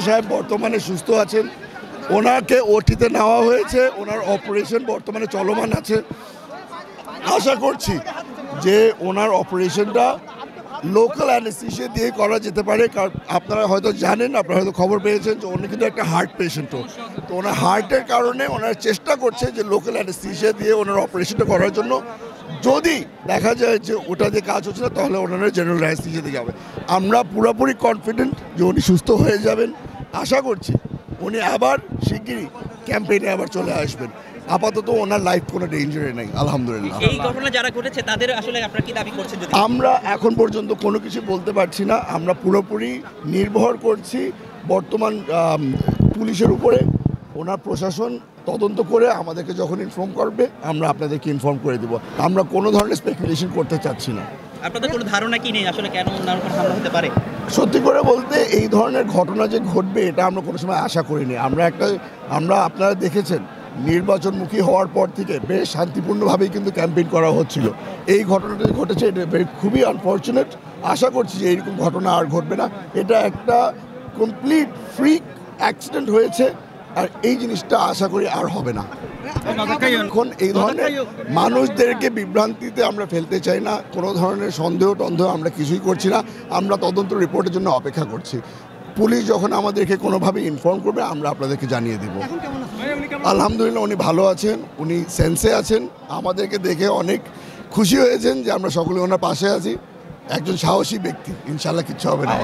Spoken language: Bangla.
সাহেব বর্তমানে সুস্থ আছেন, ওনাকে ওটিতে নেওয়া হয়েছে, ওনার অপারেশন বর্তমানে চলমান আছে। আশা করছি যে ওনার অপারেশনটা লোকাল অ্যানেস্থেশিয়া দিয়ে করা যেতে পারে, কারণ আপনারা হয়তো জানেন, আপনারা হয়তো খবর পেয়েছেন যে উনি কিন্তু একটা হার্ট পেশেন্টও, তো ওনার হার্টের কারণে ওনারা চেষ্টা করছে যে লোকাল অ্যানেস্থেশিয়া দিয়ে ওনার অপারেশনটা করার জন্য। যদি দেখা যায় যে ওটা দিয়ে কাজ হচ্ছে না, তাহলে ওনারা জেনারেল অ্যানেস্থেশিয়াতে যাবে। আমরা পুরোপুরি কনফিডেন্ট যে উনি সুস্থ হয়ে যাবেন। আশা করছি উনি আবার শিগগিরই ক্যাম্পেইনে আবার চলে আসবেন। আপাতত ওনার লাইফ কোনো ডেঞ্জারে নেই, আলহামদুলিল্লাহ। এই ঘটনা যারা ঘটেছে তাদের আসলে আপনারা কি দাবি করছেন? আমরা এখন পর্যন্ত কোনো কিছু বলতে পারছি না। আমরা পুরোপুরি নির্ভর করছি বর্তমান পুলিশের উপরে। ওনার প্রশাসন তদন্ত করে আমাদেরকে যখন ইনফর্ম করবে আমরা আপনাদেরকে ইনফর্ম করে দেব। আমরা কোনো ধরনের স্পেকুলেশন করতে চাচ্ছি না। আপনাদের কোনো ধারণা কি নেই আসলে কেন ওনার উপর হামলা হতে পারে? সত্যি করে বলতে এই ধরনের ঘটনা যে ঘটবে এটা আমরা কোনো সময় আশা করিনি। আমরা আপনারা দেখেছেন নির্বাচনমুখী হওয়ার পর থেকে বেশ শান্তিপূর্ণভাবেই কিন্তু ক্যাম্পেইন করা হচ্ছিল। এই ঘটনাটা ঘটেছে, এটা খুবই আনফর্চুনেট। আশা করছি যে এইরকম ঘটনা আর ঘটবে না। এটা একটা কমপ্লিট ফ্রিক অ্যাক্সিডেন্ট হয়েছে, আর এই জিনিসটা আশা করি আর হবে না। এখন এই ধরনের মানুষদেরকে বিভ্রান্তিতে আমরা ফেলতে চাই না। কোনো ধরনের সন্দেহ আমরা কিছুই করছি না। আমরা তদন্ত রিপোর্টের জন্য অপেক্ষা করছি। পুলিশ যখন আমাদেরকে কোনোভাবে ইনফর্ম করবে আমরা আপনাদেরকে জানিয়ে দেব। আলহামদুলিল্লাহ উনি ভালো আছেন, উনি সেন্সে আছেন। আমাদেরকে দেখে অনেক খুশি হয়েছেন যে আমরা সকলে ওনার পাশে আছি। একজন সাহসী ব্যক্তি, ইনশাল্লাহ কিচ্ছু হবে না।